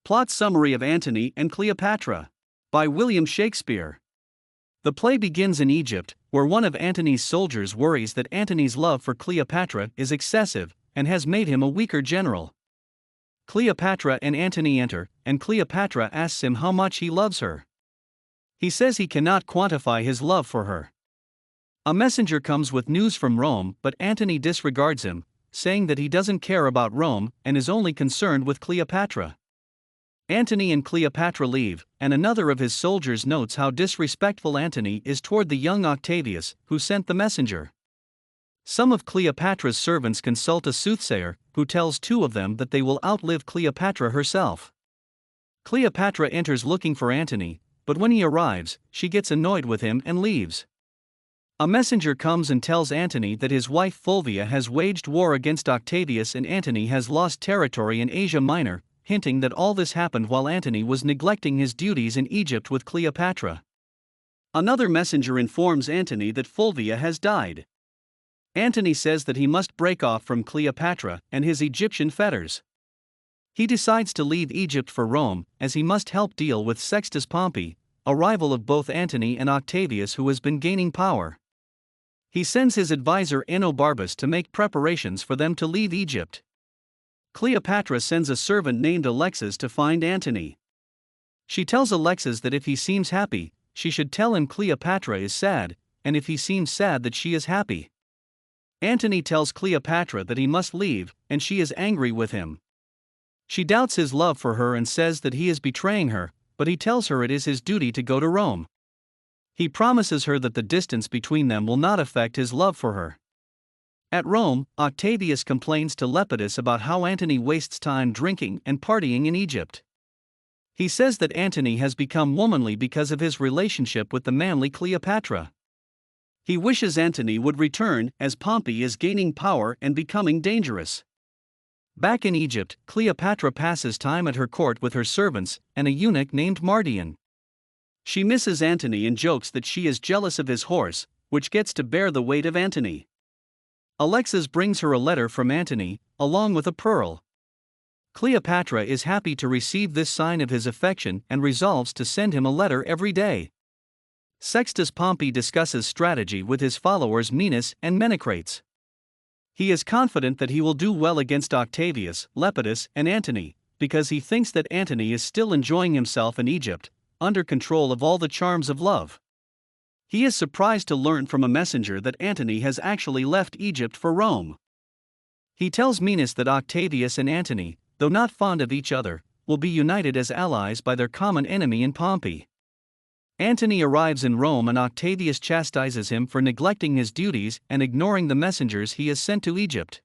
Plot summary of Antony and Cleopatra by William Shakespeare. The play begins in Egypt, where one of Antony's soldiers worries that Antony's love for Cleopatra is excessive and has made him a weaker general. Cleopatra and Antony enter, and Cleopatra asks him how much he loves her. He says he cannot quantify his love for her. A messenger comes with news from Rome, but Antony disregards him, saying that he doesn't care about Rome and is only concerned with Cleopatra. Antony and Cleopatra leave, and another of his soldiers notes how disrespectful Antony is toward the young Octavius, who sent the messenger. Some of Cleopatra's servants consult a soothsayer, who tells two of them that they will outlive Cleopatra herself. Cleopatra enters looking for Antony, but when he arrives, she gets annoyed with him and leaves. A messenger comes and tells Antony that his wife Fulvia has waged war against Octavius and Antony has lost territory in Asia Minor, hinting that all this happened while Antony was neglecting his duties in Egypt with Cleopatra. Another messenger informs Antony that Fulvia has died. Antony says that he must break off from Cleopatra and his Egyptian fetters. He decides to leave Egypt for Rome, as he must help deal with Sextus Pompey, a rival of both Antony and Octavius who has been gaining power. He sends his advisor Enobarbus to make preparations for them to leave Egypt. Cleopatra sends a servant named Alexis to find Antony. She tells Alexis that if he seems happy, she should tell him Cleopatra is sad, and if he seems sad that she is happy. Antony tells Cleopatra that he must leave, and she is angry with him. She doubts his love for her and says that he is betraying her, but he tells her it is his duty to go to Rome. He promises her that the distance between them will not affect his love for her. At Rome, Octavius complains to Lepidus about how Antony wastes time drinking and partying in Egypt. He says that Antony has become womanly because of his relationship with the manly Cleopatra. He wishes Antony would return, as Pompey is gaining power and becoming dangerous. Back in Egypt, Cleopatra passes time at her court with her servants and a eunuch named Mardian. She misses Antony and jokes that she is jealous of his horse, which gets to bear the weight of Antony. Alexis brings her a letter from Antony, along with a pearl. Cleopatra is happy to receive this sign of his affection and resolves to send him a letter every day. Sextus Pompey discusses strategy with his followers Menas and Menecrates. He is confident that he will do well against Octavius, Lepidus, and Antony, because he thinks that Antony is still enjoying himself in Egypt, under control of all the charms of love. He is surprised to learn from a messenger that Antony has actually left Egypt for Rome. He tells Menas that Octavius and Antony, though not fond of each other, will be united as allies by their common enemy in Pompey. Antony arrives in Rome and Octavius chastises him for neglecting his duties and ignoring the messengers he has sent to Egypt.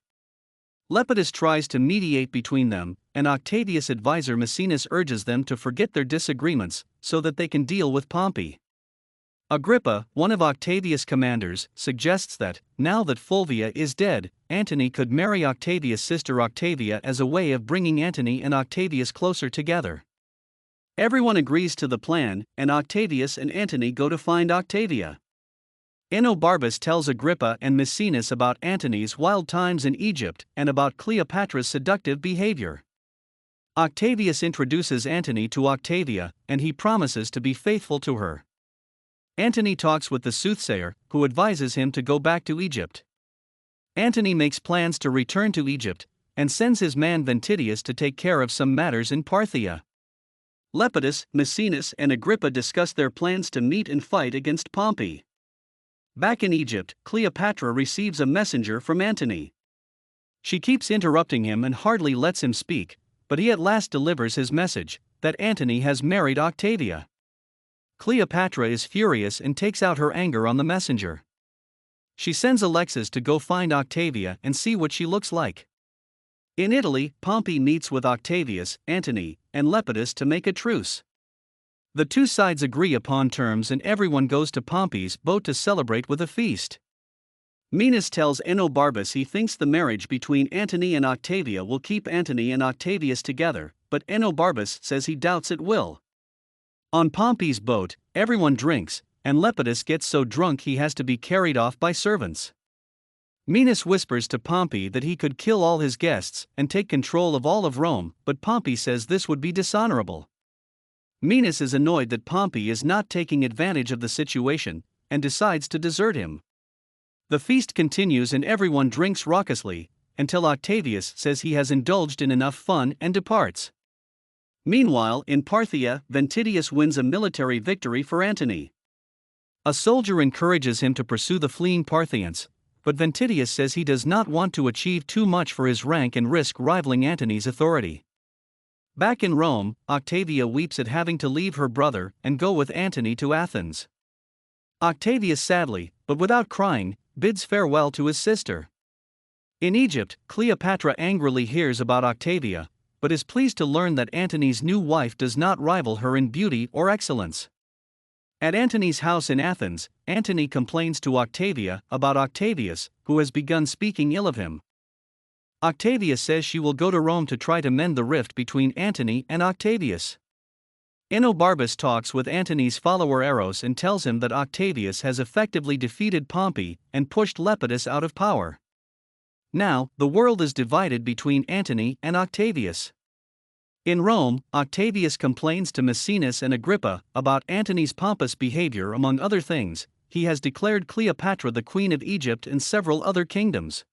Lepidus tries to mediate between them, and Octavius' advisor Maecenas urges them to forget their disagreements so that they can deal with Pompey. Agrippa, one of Octavius' commanders, suggests that, now that Fulvia is dead, Antony could marry Octavius' sister Octavia as a way of bringing Antony and Octavius closer together. Everyone agrees to the plan, and Octavius and Antony go to find Octavia. Enobarbus tells Agrippa and Maecenas about Antony's wild times in Egypt and about Cleopatra's seductive behavior. Octavius introduces Antony to Octavia, and he promises to be faithful to her. Antony talks with the soothsayer, who advises him to go back to Egypt. Antony makes plans to return to Egypt, and sends his man Ventidius to take care of some matters in Parthia. Lepidus, Maecenas, and Agrippa discuss their plans to meet and fight against Pompey. Back in Egypt, Cleopatra receives a messenger from Antony. She keeps interrupting him and hardly lets him speak, but he at last delivers his message, that Antony has married Octavia. Cleopatra is furious and takes out her anger on the messenger. She sends Alexis to go find Octavia and see what she looks like. In Italy, Pompey meets with Octavius, Antony, and Lepidus to make a truce. The two sides agree upon terms and everyone goes to Pompey's boat to celebrate with a feast. Menas tells Enobarbus he thinks the marriage between Antony and Octavia will keep Antony and Octavius together, but Enobarbus says he doubts it will. On Pompey's boat, everyone drinks, and Lepidus gets so drunk he has to be carried off by servants. Minos whispers to Pompey that he could kill all his guests and take control of all of Rome, but Pompey says this would be dishonorable. Minos is annoyed that Pompey is not taking advantage of the situation and decides to desert him. The feast continues and everyone drinks raucously until Octavius says he has indulged in enough fun and departs. Meanwhile, in Parthia, Ventidius wins a military victory for Antony. A soldier encourages him to pursue the fleeing Parthians, but Ventidius says he does not want to achieve too much for his rank and risk rivaling Antony's authority. Back in Rome, Octavia weeps at having to leave her brother and go with Antony to Athens. Octavius sadly, but without crying, bids farewell to his sister. In Egypt, Cleopatra angrily hears about Octavia, but is pleased to learn that Antony's new wife does not rival her in beauty or excellence. At Antony's house in Athens, Antony complains to Octavia about Octavius, who has begun speaking ill of him. Octavia says she will go to Rome to try to mend the rift between Antony and Octavius. Enobarbus talks with Antony's follower Eros and tells him that Octavius has effectively defeated Pompey and pushed Lepidus out of power. Now, the world is divided between Antony and Octavius. In Rome, Octavius complains to Maecenas and Agrippa about Antony's pompous behavior. Among other things, he has declared Cleopatra the queen of Egypt and several other kingdoms.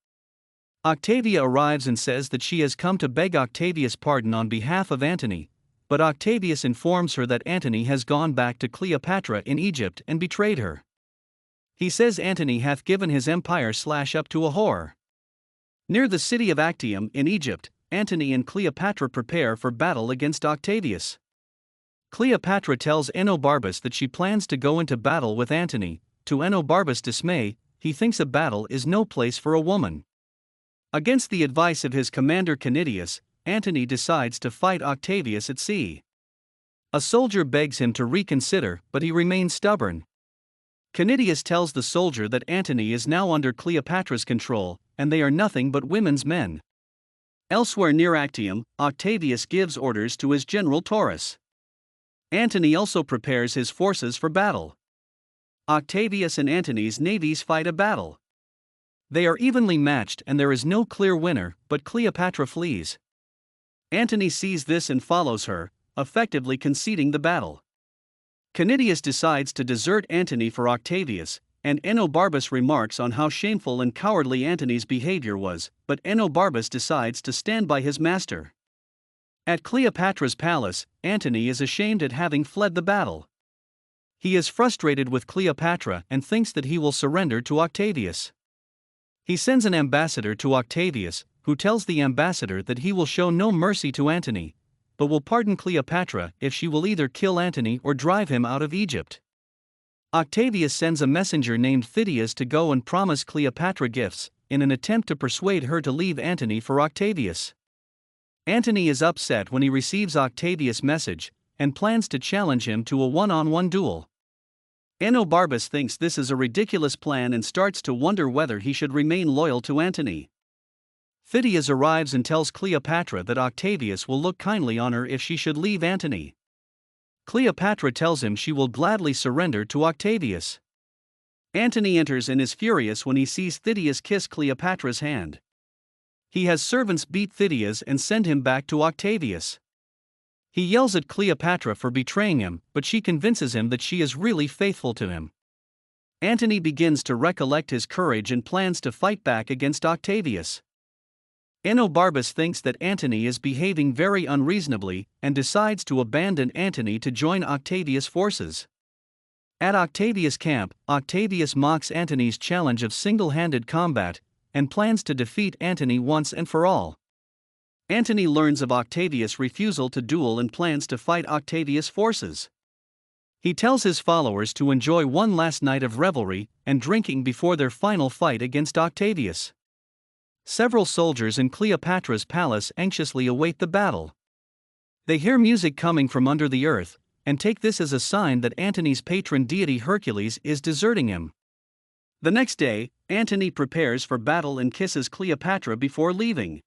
Octavia arrives and says that she has come to beg Octavius' pardon on behalf of Antony, but Octavius informs her that Antony has gone back to Cleopatra in Egypt and betrayed her. He says Antony hath given his empire up to a whore. Near the city of Actium in Egypt, Antony and Cleopatra prepare for battle against Octavius. Cleopatra tells Enobarbus that she plans to go into battle with Antony. To Enobarbus' dismay, he thinks a battle is no place for a woman. Against the advice of his commander Canidius, Antony decides to fight Octavius at sea. A soldier begs him to reconsider, but he remains stubborn. Canidius tells the soldier that Antony is now under Cleopatra's control, and they are nothing but women's men. Elsewhere near Actium, Octavius gives orders to his general Taurus. Antony also prepares his forces for battle. Octavius and Antony's navies fight a battle. They are evenly matched and there is no clear winner, but Cleopatra flees. Antony sees this and follows her, effectively conceding the battle. Canidius decides to desert Antony for Octavius, and Enobarbus remarks on how shameful and cowardly Antony's behavior was, but Enobarbus decides to stand by his master. At Cleopatra's palace, Antony is ashamed at having fled the battle. He is frustrated with Cleopatra and thinks that he will surrender to Octavius. He sends an ambassador to Octavius, who tells the ambassador that he will show no mercy to Antony, but will pardon Cleopatra if she will either kill Antony or drive him out of Egypt. Octavius sends a messenger named Phidias to go and promise Cleopatra gifts, in an attempt to persuade her to leave Antony for Octavius. Antony is upset when he receives Octavius' message, and plans to challenge him to a one-on-one duel. Enobarbus thinks this is a ridiculous plan and starts to wonder whether he should remain loyal to Antony. Phidias arrives and tells Cleopatra that Octavius will look kindly on her if she should leave Antony. Cleopatra tells him she will gladly surrender to Octavius. Antony enters and is furious when he sees Phidias kiss Cleopatra's hand. He has servants beat Phidias and send him back to Octavius. He yells at Cleopatra for betraying him, but she convinces him that she is really faithful to him. Antony begins to recollect his courage and plans to fight back against Octavius. Enobarbus thinks that Antony is behaving very unreasonably and decides to abandon Antony to join Octavius' forces. At Octavius' camp, Octavius mocks Antony's challenge of single-handed combat and plans to defeat Antony once and for all. Antony learns of Octavius' refusal to duel and plans to fight Octavius' forces. He tells his followers to enjoy one last night of revelry and drinking before their final fight against Octavius. Several soldiers in Cleopatra's palace anxiously await the battle. They hear music coming from under the earth, and take this as a sign that Antony's patron deity Hercules is deserting him. The next day, Antony prepares for battle and kisses Cleopatra before leaving.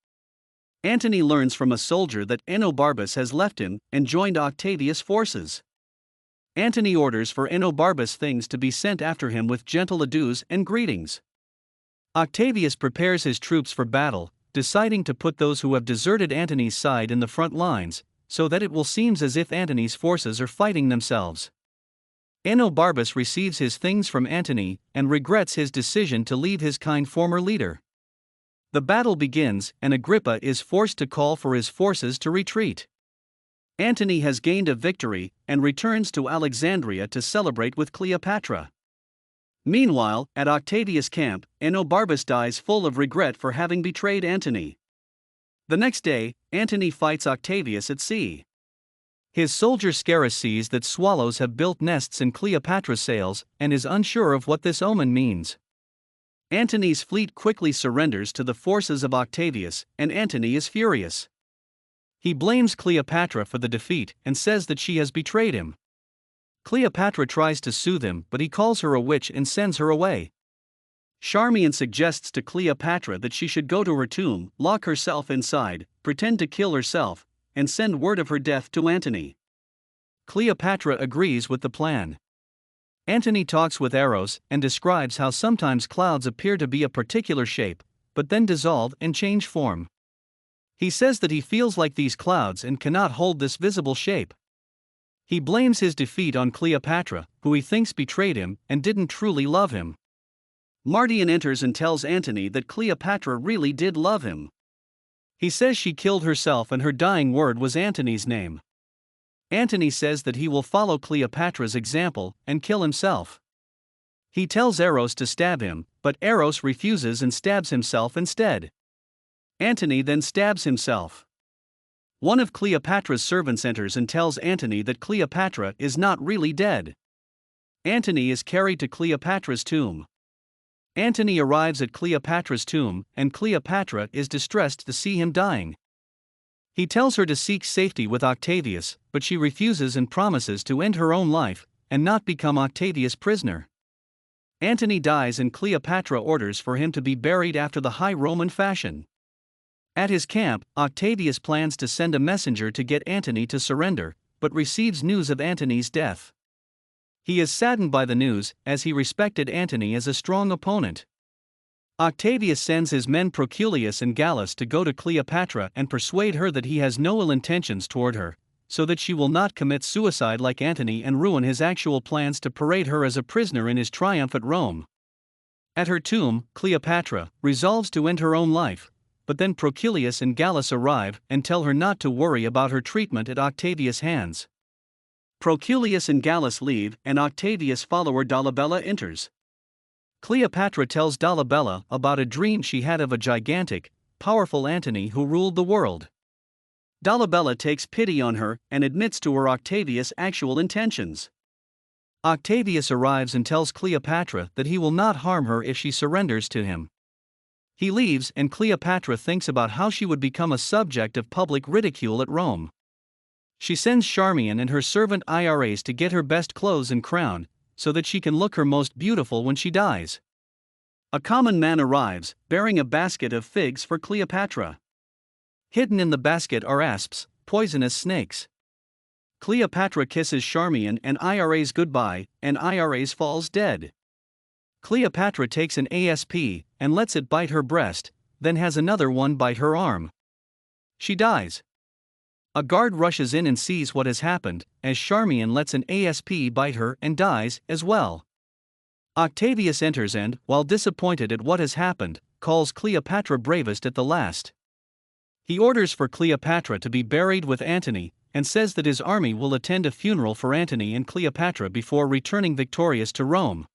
Antony learns from a soldier that Enobarbus has left him and joined Octavius' forces. Antony orders for Enobarbus things to be sent after him with gentle adieus and greetings. Octavius prepares his troops for battle, deciding to put those who have deserted Antony's side in the front lines, so that it will seem as if Antony's forces are fighting themselves. Enobarbus receives his things from Antony and regrets his decision to leave his kind former leader. The battle begins, and Agrippa is forced to call for his forces to retreat. Antony has gained a victory and returns to Alexandria to celebrate with Cleopatra. Meanwhile, at Octavius' camp, Enobarbus dies full of regret for having betrayed Antony. The next day, Antony fights Octavius at sea. His soldier Scarus sees that swallows have built nests in Cleopatra's sails and is unsure of what this omen means. Antony's fleet quickly surrenders to the forces of Octavius, and Antony is furious. He blames Cleopatra for the defeat and says that she has betrayed him. Cleopatra tries to soothe him, but he calls her a witch and sends her away. Charmian suggests to Cleopatra that she should go to her tomb, lock herself inside, pretend to kill herself, and send word of her death to Antony. Cleopatra agrees with the plan. Antony talks with Eros and describes how sometimes clouds appear to be a particular shape, but then dissolve and change form. He says that he feels like these clouds and cannot hold this visible shape. He blames his defeat on Cleopatra, who he thinks betrayed him and didn't truly love him. Mardian enters and tells Antony that Cleopatra really did love him. He says she killed herself and her dying word was Antony's name. Antony says that he will follow Cleopatra's example and kill himself. He tells Eros to stab him, but Eros refuses and stabs himself instead. Antony then stabs himself. One of Cleopatra's servants enters and tells Antony that Cleopatra is not really dead. Antony is carried to Cleopatra's tomb. Antony arrives at Cleopatra's tomb, and Cleopatra is distressed to see him dying. He tells her to seek safety with Octavius, but she refuses and promises to end her own life and not become Octavius' prisoner. Antony dies and Cleopatra orders for him to be buried after the high Roman fashion. At his camp, Octavius plans to send a messenger to get Antony to surrender, but receives news of Antony's death. He is saddened by the news, as he respected Antony as a strong opponent. Octavius sends his men Proculius and Gallus to go to Cleopatra and persuade her that he has no ill intentions toward her, so that she will not commit suicide like Antony and ruin his actual plans to parade her as a prisoner in his triumph at Rome. At her tomb, Cleopatra resolves to end her own life, but then Proculius and Gallus arrive and tell her not to worry about her treatment at Octavius' hands. Proculius and Gallus leave, and Octavius' follower Dolabella enters. Cleopatra tells Dolabella about a dream she had of a gigantic, powerful Antony who ruled the world. Dolabella takes pity on her and admits to her Octavius' actual intentions. Octavius arrives and tells Cleopatra that he will not harm her if she surrenders to him. He leaves, and Cleopatra thinks about how she would become a subject of public ridicule at Rome. She sends Charmian and her servant Iras to get her best clothes and crown, so that she can look her most beautiful when she dies. A common man arrives, bearing a basket of figs for Cleopatra. Hidden in the basket are asps, poisonous snakes. Cleopatra kisses Charmian and Iras goodbye, and Iras falls dead. Cleopatra takes an asp and lets it bite her breast, then has another one bite her arm. She dies. A guard rushes in and sees what has happened, as Charmian lets an asp bite her and dies as well. Octavius enters and, while disappointed at what has happened, calls Cleopatra bravest at the last. He orders for Cleopatra to be buried with Antony, and says that his army will attend a funeral for Antony and Cleopatra before returning victorious to Rome.